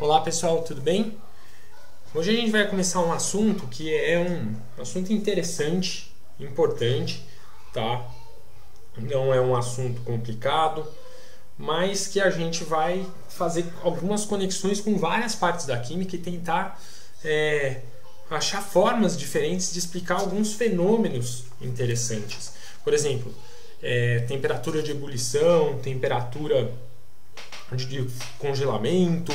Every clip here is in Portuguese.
Olá pessoal, tudo bem? Hoje a gente vai começar um assunto que é um assunto interessante, importante, tá? Não é um assunto complicado, mas que a gente vai fazer algumas conexões com várias partes da química e tentar achar formas diferentes de explicar alguns fenômenos interessantes. Por exemplo, temperatura de ebulição, temperatura de congelamento,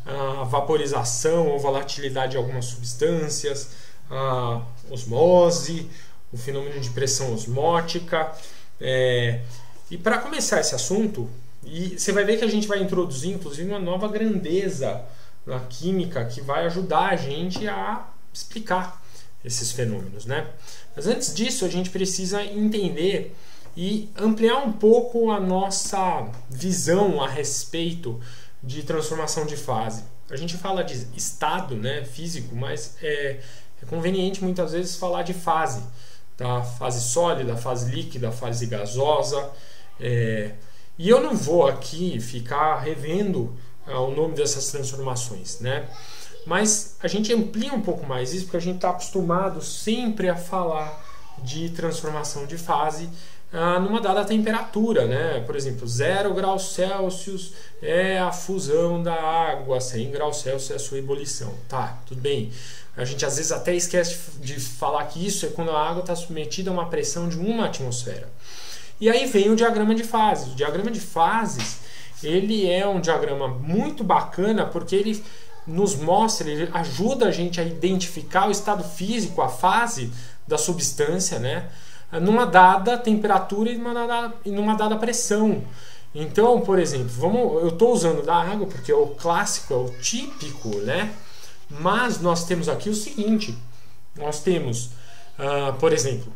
a vaporização ou volatilidade de algumas substâncias, a osmose, o fenômeno de pressão osmótica. E para começar esse assunto, e você vai ver que a gente vai introduzir inclusive uma nova grandeza na química que vai ajudar a gente a explicar esses fenômenos, né? Mas antes disso a gente precisa entender e ampliar um pouco a nossa visão a respeito de transformação de fase. A gente fala de estado, né, físico, mas é conveniente muitas vezes falar de fase, tá? Fase sólida, fase líquida, fase gasosa. E eu não vou aqui ficar revendo o nome dessas transformações, né? Mas a gente amplia um pouco mais isso porque a gente está acostumado sempre a falar de transformação de fase numa dada temperatura, né? Por exemplo, 0 graus Celsius é a fusão da água, 100 graus Celsius é a sua ebulição. Tá, tudo bem. A gente às vezes até esquece de falar que isso é quando a água está submetida a uma pressão de 1 atmosfera. E aí vem o diagrama de fases. O diagrama de fases, ele é um diagrama muito bacana porque ele nos mostra, ele ajuda a gente a identificar o estado físico, a fase da substância, né? Numa dada temperatura e numa dada pressão. Então, por exemplo, eu estou usando da água porque é o clássico, é o típico, né? Mas nós temos aqui o seguinte: nós temos, por exemplo,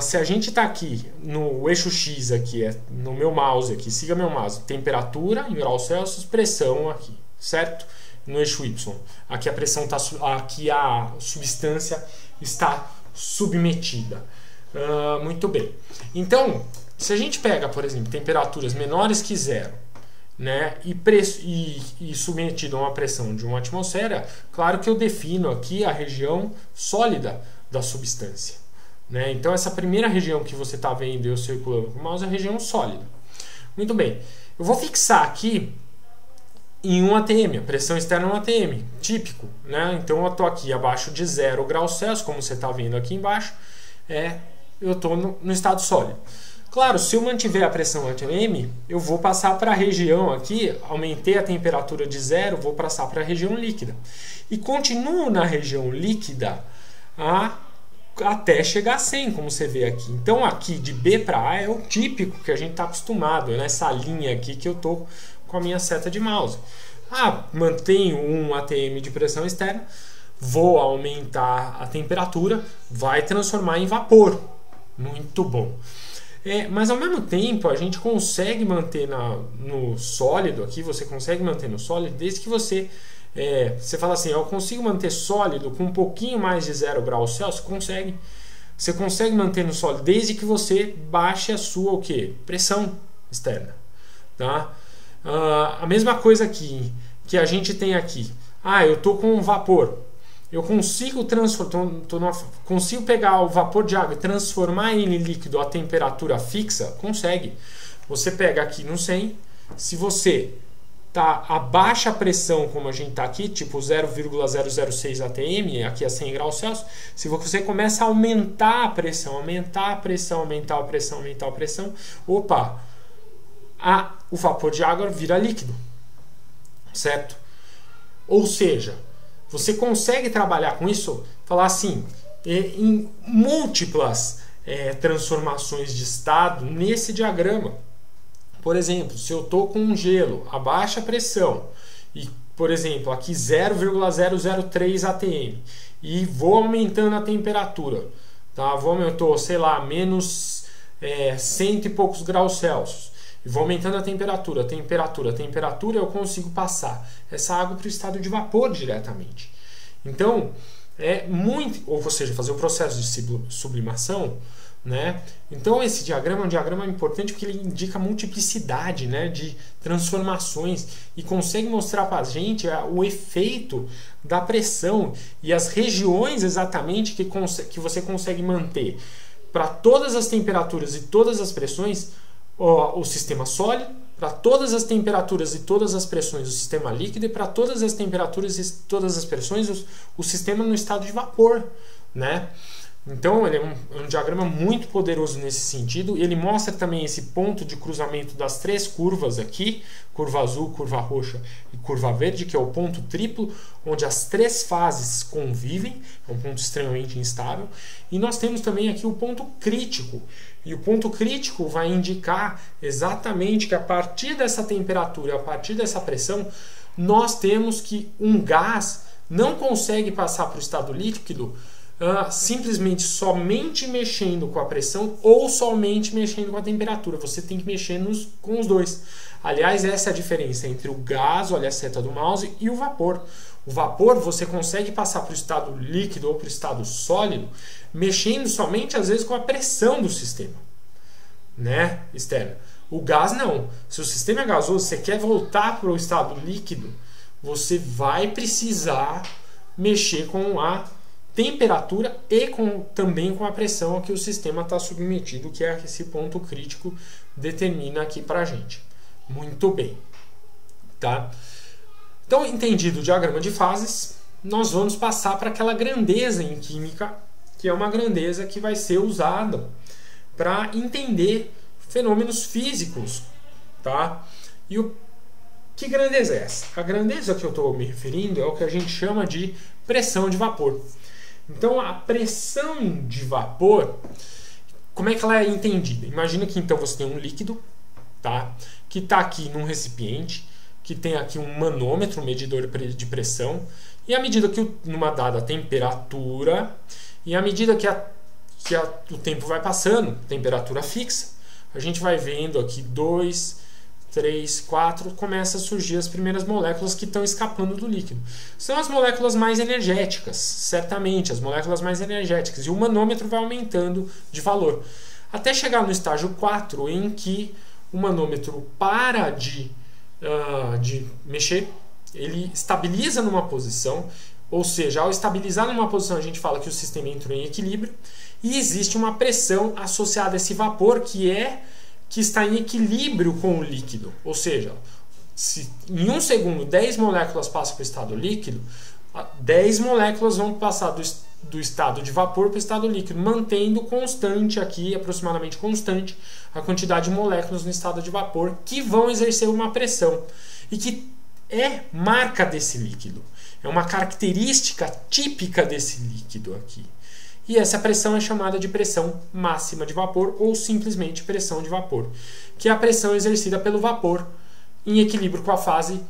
se a gente está aqui no eixo X, aqui, no meu mouse, aqui, siga meu mouse, temperatura em graus Celsius, pressão aqui, certo? No eixo Y, aqui a pressão está, aqui a substância está submetida. Muito bem. Então, se a gente pega, por exemplo, temperaturas menores que 0, né, e submetido a uma pressão de 1 atmosfera, claro que eu defino aqui a região sólida da substância, né? Então, essa primeira região que você está vendo eu circulando com o mouse é a região sólida. Muito bem. Eu vou fixar aqui em 1 atm, a pressão externa é 1 atm, típico, né? Então, eu estou aqui abaixo de 0 graus Celsius, como você está vendo aqui embaixo, eu estou no estado sólido. Claro, se eu mantiver a pressão atm, eu vou passar para a região aqui, aumentei a temperatura de 0, vou passar para a região líquida. E continuo na região líquida até chegar a 100, como você vê aqui. Então aqui de B para A é o típico que a gente está acostumado, nessa linha aqui que eu estou com a minha seta de mouse. Mantenho 1 atm de pressão externa, vou aumentar a temperatura, vai transformar em vapor. Muito bom. Mas ao mesmo tempo a gente consegue manter no sólido aqui, você consegue manter no sólido desde que você fala assim, eu consigo manter sólido com um pouquinho mais de 0 graus Celsius? Consegue. Você consegue manter no sólido desde que você baixe a sua pressão externa, tá? A mesma coisa aqui que a gente tem aqui. Eu estou com um vapor. Eu consigo consigo pegar o vapor de água e transformar ele em líquido a temperatura fixa? Consegue. Você pega aqui no 100, se você está abaixo a pressão, como a gente está aqui, tipo 0,006 atm, aqui a 100 graus Celsius, se você começa a aumentar a pressão, opa, o vapor de água vira líquido, certo? Ou seja, você consegue trabalhar com isso, falar assim, em múltiplas transformações de estado nesse diagrama. Por exemplo, se eu estou com um gelo a baixa pressão e, por exemplo, aqui 0,003 atm e vou aumentando a temperatura, tá? Aumentou, sei lá, menos 100 e poucos graus Celsius. E vou aumentando a temperatura, eu consigo passar essa água para o estado de vapor diretamente. Então, ou seja, fazer o processo de sublimação né? Então esse diagrama é um diagrama importante porque ele indica multiplicidade, né, de transformações e consegue mostrar para a gente o efeito da pressão e as regiões exatamente que você consegue manter para todas as temperaturas e todas as pressões o sistema sólido, para todas as temperaturas e todas as pressões o sistema líquido, e para todas as temperaturas e todas as pressões o sistema no estado de vapor, né? Então ele é um diagrama muito poderoso nesse sentido. Ele mostra também esse ponto de cruzamento das três curvas aqui, curva azul, curva roxa e curva verde, que é o ponto triplo, onde as três fases convivem, é um ponto extremamente instável. E nós temos também aqui o ponto crítico, e o ponto crítico vai indicar exatamente que a partir dessa temperatura, a partir dessa pressão, nós temos que um gás não consegue passar para o estado líquido simplesmente somente mexendo com a pressão ou somente mexendo com a temperatura. Você tem que mexer com os dois. Aliás, essa é a diferença entre o gás, olha a seta do mouse, e o vapor. O vapor você consegue passar para o estado líquido ou para o estado sólido mexendo somente às vezes com a pressão do sistema, né, externa. O gás não. Se o sistema é gasoso, você quer voltar para o estado líquido, você vai precisar mexer com a temperatura e também com a pressão a que o sistema está submetido, que é esse ponto crítico determina aqui para a gente. Muito bem, tá? Então, entendido o diagrama de fases, nós vamos passar para aquela grandeza em química, que é uma grandeza que vai ser usada para entender fenômenos físicos, tá? E que grandeza é essa? A grandeza que eu estou me referindo é o que a gente chama de pressão de vapor. Então, a pressão de vapor, como é que ela é entendida? Imagina que então você tem um líquido, tá? Que está aqui num recipiente, que tem aqui um manômetro, um medidor de pressão, e à medida que numa dada temperatura, e à medida que o tempo vai passando, temperatura fixa, a gente vai vendo aqui 2, 3, 4, começa a surgir as primeiras moléculas que estão escapando do líquido. São as moléculas mais energéticas, certamente, as moléculas mais energéticas. E o manômetro vai aumentando de valor. Até chegar no estágio 4, em que o manômetro para de mexer, ele estabiliza numa posição, ou seja, ao estabilizar numa posição a gente fala que o sistema entrou em equilíbrio, e existe uma pressão associada a esse vapor que está em equilíbrio com o líquido. Ou seja, se em 1 segundo 10 moléculas passam para o estado líquido, 10 moléculas vão passar do estado de vapor para o estado líquido, mantendo constante aqui, aproximadamente constante, a quantidade de moléculas no estado de vapor que vão exercer uma pressão e que é marca desse líquido. É uma característica típica desse líquido aqui. E essa pressão é chamada de pressão máxima de vapor ou simplesmente pressão de vapor, que é a pressão exercida pelo vapor em equilíbrio com a fase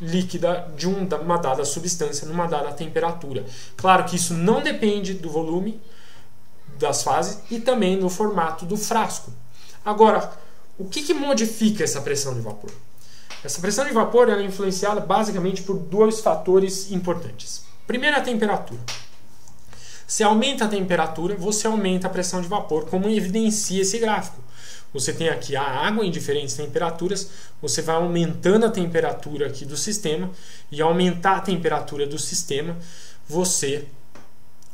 líquida de uma dada substância numa dada temperatura. Claro que isso não depende do volume das fases e também do formato do frasco. Agora, o que modifica essa pressão de vapor? Essa pressão de vapor ela é influenciada basicamente por dois fatores importantes. Primeiro, a temperatura. Se aumenta a temperatura, você aumenta a pressão de vapor, como evidencia esse gráfico. Você tem aqui a água em diferentes temperaturas, você vai aumentando a temperatura aqui do sistema, e ao aumentar a temperatura do sistema, você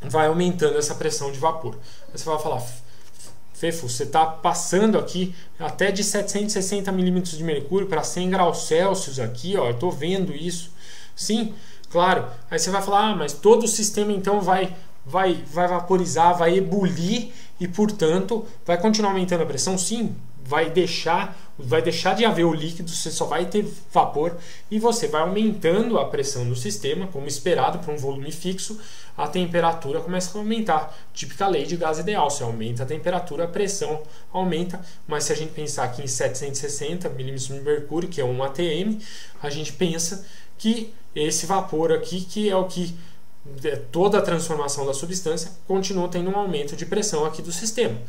vai aumentando essa pressão de vapor. Aí você vai falar, Fefo, você está passando aqui até de 760 milímetros de mercúrio para 100 graus Celsius aqui, ó, eu estou vendo isso. Sim, claro. Aí você vai falar, mas todo o sistema então vai vaporizar, vai ebulir e, portanto, vai continuar aumentando a pressão? Sim, vai deixar de haver o líquido, você só vai ter vapor e você vai aumentando a pressão do sistema, como esperado para um volume fixo, a temperatura começa a aumentar. Típica lei de gás ideal, se aumenta a temperatura, a pressão aumenta, mas se a gente pensar aqui em 760 milímetros de mercúrio, que é 1 atm, a gente pensa que esse vapor aqui, que é o que toda a transformação da substância, continua tendo um aumento de pressão aqui do sistema.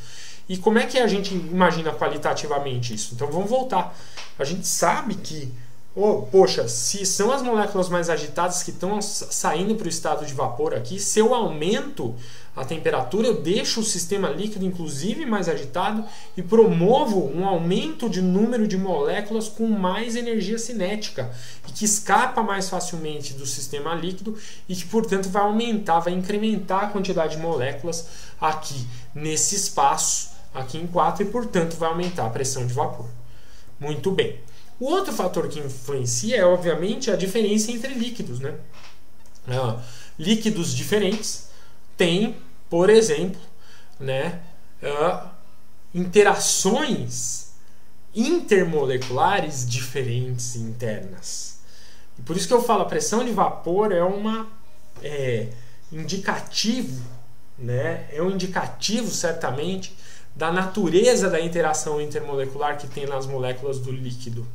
E como é que a gente imagina qualitativamente isso? Então vamos voltar. A gente sabe que poxa, se são as moléculas mais agitadas que estão saindo para o estado de vapor aqui, se eu aumento a temperatura, eu deixo o sistema líquido inclusive mais agitado e promovo um aumento de número de moléculas com mais energia cinética e que escapa mais facilmente do sistema líquido e que, portanto, vai aumentar, vai incrementar a quantidade de moléculas aqui nesse espaço, aqui em 4, e, portanto, vai aumentar a pressão de vapor. Muito bem. O outro fator que influencia é, obviamente, a diferença entre líquidos, né? Líquidos diferentes têm, por exemplo, né, interações intermoleculares diferentes internas. E por isso que eu falo, a pressão de vapor é indicativo, né? É um indicativo, certamente, da natureza da interação intermolecular que tem nas moléculas do líquido.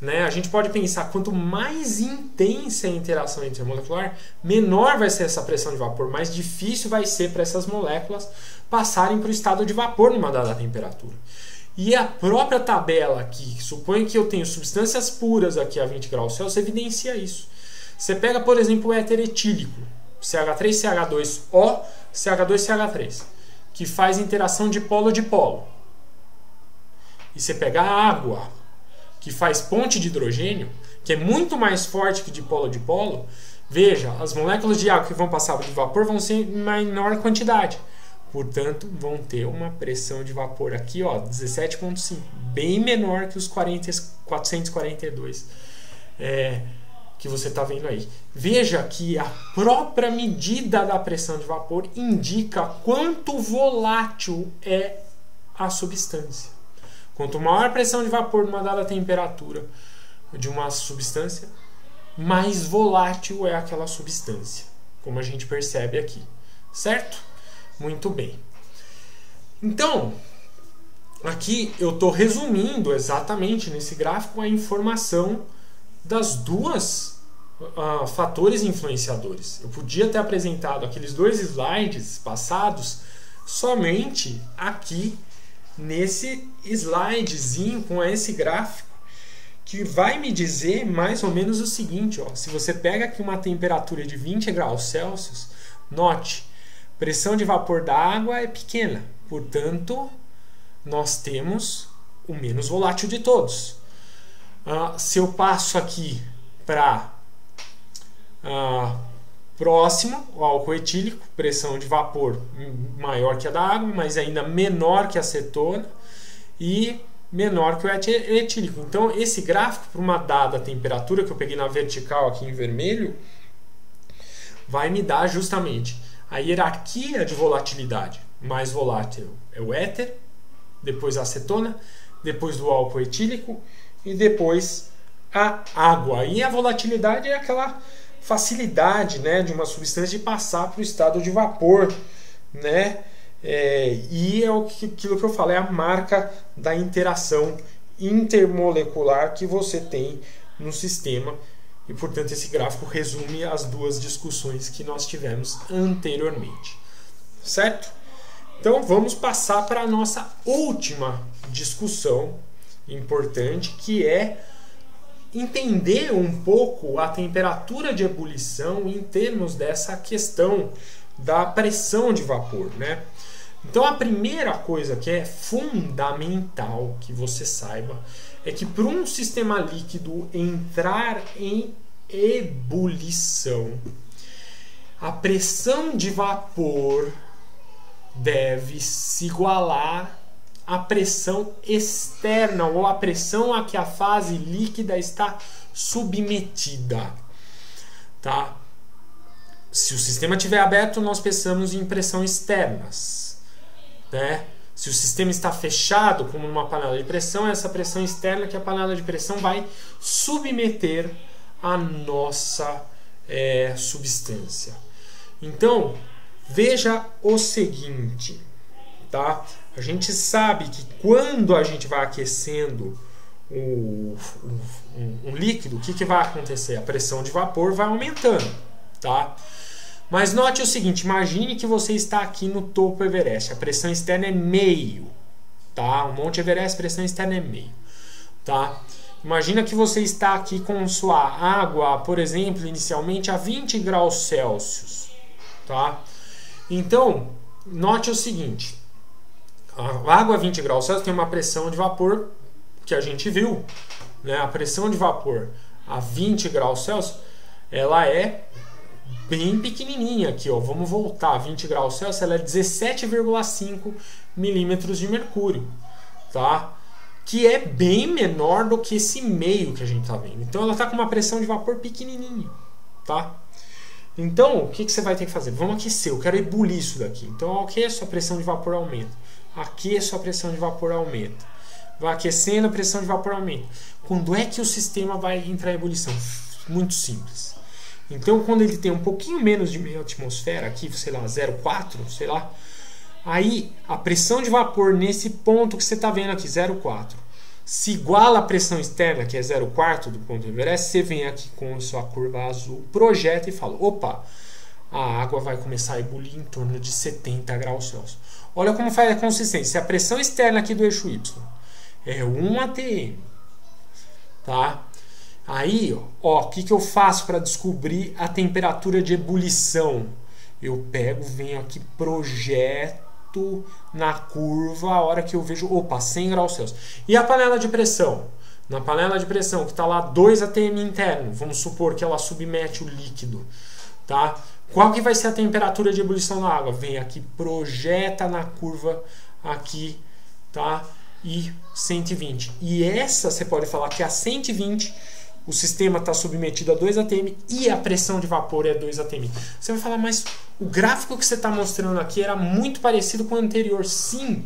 Né? A gente pode pensar, quanto mais intensa a interação intermolecular, menor vai ser essa pressão de vapor, mais difícil vai ser para essas moléculas passarem para o estado de vapor numa dada temperatura. E a própria tabela aqui, supõe que eu tenho substâncias puras aqui a 20 graus Celsius, evidencia isso. Você pega, por exemplo, o éter etílico, CH3CH2O, CH2CH3, que faz interação de polo. E você pega a água, que faz ponte de hidrogênio, que é muito mais forte que de polo. Veja, as moléculas de água que vão passar de vapor vão ser em menor quantidade. Portanto, vão ter uma pressão de vapor aqui, ó, 17,5, bem menor que os 442 que você está vendo aí. Veja que a própria medida da pressão de vapor indica quanto volátil é a substância. Quanto maior a pressão de vapor numa dada temperatura de uma substância, mais volátil é aquela substância, como a gente percebe aqui, certo? Muito bem. Então, aqui eu estou resumindo exatamente nesse gráfico a informação das duas fatores influenciadores. Eu podia ter apresentado aqueles 2 slides passados somente aqui nesse slidezinho com esse gráfico, que vai me dizer mais ou menos o seguinte, ó, se você pega aqui uma temperatura de 20 graus Celsius, note, pressão de vapor da água é pequena, portanto, nós temos o menos volátil de todos. Se eu passo aqui para próximo, o álcool etílico, pressão de vapor maior que a da água, mas ainda menor que a acetona e menor que o éter etílico. Então, esse gráfico, para uma dada temperatura, que eu peguei na vertical aqui em vermelho, vai me dar justamente a hierarquia de volatilidade. Mais volátil é o éter, depois a acetona, depois do álcool etílico e depois a água. E a volatilidade é aquela facilidade, né, de uma substância de passar para o estado de vapor, né? E é aquilo que eu falei, é a marca da interação intermolecular que você tem no sistema. E, portanto, esse gráfico resume as duas discussões que nós tivemos anteriormente. Certo? Então, vamos passar para a nossa última discussão importante, que é entender um pouco a temperatura de ebulição em termos dessa questão da pressão de vapor, né? Então, a primeira coisa que é fundamental que você saiba é que para um sistema líquido entrar em ebulição, a pressão de vapor deve se igualar à pressão externa ou à pressão a que a fase líquida está submetida, tá? Se o sistema estiver aberto, nós pensamos em pressão externas, né? Se o sistema está fechado, como numa panela de pressão, essa pressão externa que a panela de pressão vai submeter a nossa substância. Então, veja o seguinte, tá? A gente sabe que quando a gente vai aquecendo um líquido, o que vai acontecer? A pressão de vapor vai aumentando, tá? Mas note o seguinte, imagine que você está aqui no topo Everest, a pressão externa é meio, tá? O Monte Everest, a pressão externa é meio, tá? Imagina que você está aqui com sua água, por exemplo, inicialmente a 20 graus Celsius, tá? Então, note o seguinte, a água a 20 graus Celsius tem uma pressão de vapor que a gente viu, né? A pressão de vapor a 20 graus Celsius, ela é bem pequenininha aqui, ó. Vamos voltar a 20 graus Celsius, ela é 17,5 milímetros de mercúrio, tá? Que é bem menor do que esse meio que a gente está vendo. Então ela está com uma pressão de vapor pequenininha, tá? Então o que você vai ter que fazer? Vamos aquecer, eu quero ebulir isso daqui. Então aqueço, a pressão de vapor aumenta. Aqueço, a pressão de vapor aumenta. Vai aquecendo, a pressão de vapor aumenta. Quando é que o sistema vai entrar em ebulição? Muito simples. Então quando ele tem um pouquinho menos de meia atmosfera, aqui, sei lá, 0,4, sei lá, aí a pressão de vapor nesse ponto que você está vendo aqui, 0,4, se iguala à pressão externa, que é 0,4 do ponto do Everest, você vem aqui com a sua curva azul, projeta e fala, opa, a água vai começar a ebulir em torno de 70 graus Celsius. Olha como faz a consistência. Se a pressão externa aqui do eixo Y é 1 atm, tá? Aí, ó, o que eu faço para descobrir a temperatura de ebulição? Eu pego, venho aqui, projeto na curva a hora que eu vejo, opa, 100 graus Celsius. E a panela de pressão? Na panela de pressão que está lá 2 atm interno, vamos supor que ela submete o líquido, tá? Qual que vai ser a temperatura de ebulição da água? Vem aqui, projeta na curva aqui, tá? E 120. E essa você pode falar que a 120 o sistema está submetido a 2 atm e a pressão de vapor é 2 atm. Você vai falar, mas o gráfico que você está mostrando aqui era muito parecido com o anterior. Sim,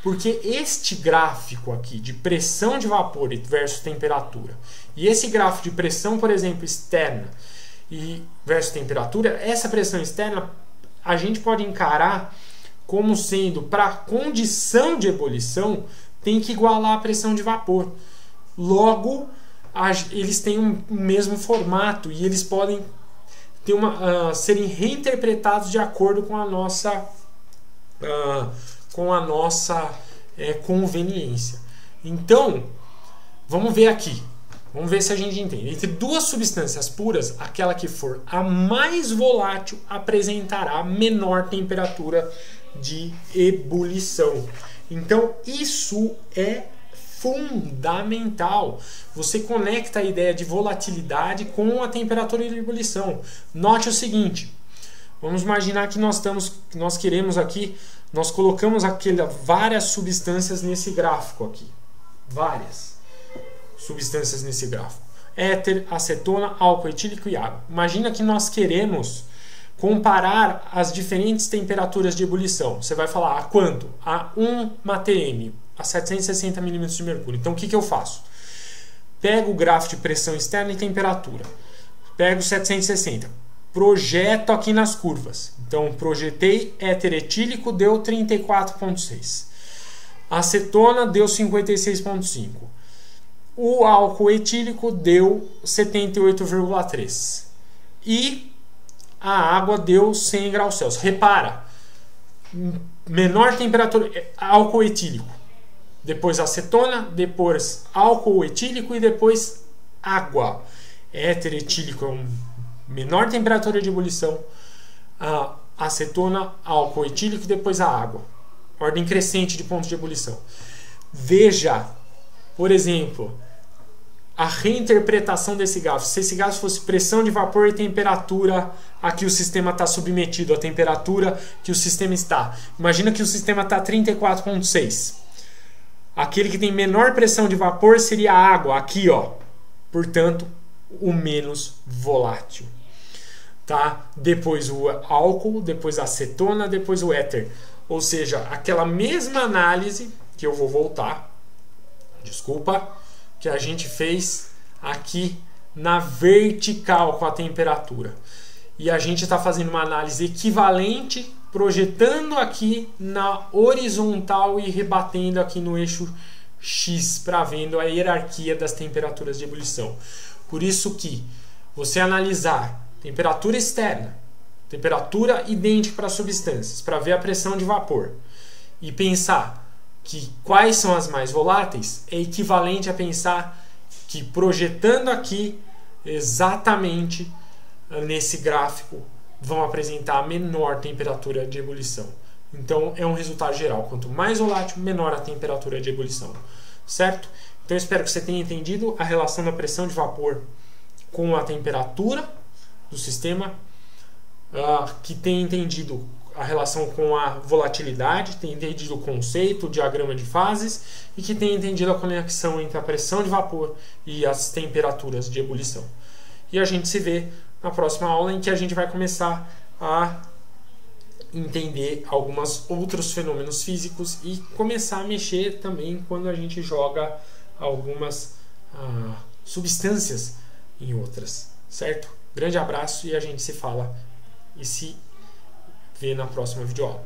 porque este gráfico aqui de pressão de vapor versus temperatura e esse gráfico de pressão, por exemplo, externa e versus temperatura, essa pressão externa a gente pode encarar como sendo, para condição de ebulição, tem que igualar a pressão de vapor. Logo, eles têm o mesmo formato e eles podem ter serem reinterpretados de acordo com a nossa conveniência. Então, vamos ver aqui. Vamos ver se a gente entende. Entre duas substâncias puras, aquela que for a mais volátil apresentará menor temperatura de ebulição. Então, isso é fundamental. Você conecta a ideia de volatilidade com a temperatura de ebulição. Note o seguinte, vamos imaginar que nós queremos aqui, nós colocamos várias substâncias nesse gráfico aqui. Várias substâncias nesse gráfico. Éter, acetona, álcool etílico e água. Imagina que nós queremos comparar as diferentes temperaturas de ebulição. Você vai falar a quanto? A 1 atm, a 760 milímetros de mercúrio. Então o que eu faço? Pego o gráfico de pressão externa e temperatura. Pego 760. Projeto aqui nas curvas. Então projetei éter etílico, deu 34,6. Acetona deu 56,5. O álcool etílico deu 78,3. E a água deu 100 graus Celsius. Repara, menor temperatura, álcool etílico. Depois acetona, depois álcool etílico e depois água. Éter etílico é menor temperatura de ebulição. Acetona, álcool etílico e depois a água. Ordem crescente de ponto de ebulição. Veja, por exemplo, a reinterpretação desse gráfico. Se esse gráfico fosse pressão de vapor e temperatura a que o sistema está submetido, a temperatura que o sistema está. Imagina que o sistema está 34,6. Aquele que tem menor pressão de vapor seria a água, aqui, ó. Portanto, o menos volátil. Tá? Depois o álcool, depois a acetona, depois o éter. Ou seja, aquela mesma análise que eu vou voltar, desculpa, que a gente fez aqui na vertical com a temperatura. E a gente está fazendo uma análise equivalente, projetando aqui na horizontal e rebatendo aqui no eixo X, para vendo a hierarquia das temperaturas de ebulição. Por isso que você analisar temperatura externa, temperatura idêntica para as substâncias, para ver a pressão de vapor, e pensar que quais são as mais voláteis, é equivalente a pensar que projetando aqui exatamente nesse gráfico vão apresentar a menor temperatura de ebulição. Então é um resultado geral, quanto mais volátil, menor a temperatura de ebulição, certo? Então eu espero que você tenha entendido a relação da pressão de vapor com a temperatura do sistema, que tenha entendido a relação com a volatilidade, tenha entendido o conceito, o diagrama de fases e que tenha entendido a conexão entre a pressão de vapor e as temperaturas de ebulição. E a gente se vê na próxima aula, em que a gente vai começar a entender alguns outros fenômenos físicos e começar a mexer também quando a gente joga algumas substâncias em outras, certo? Grande abraço e a gente se fala e se vê na próxima videoaula.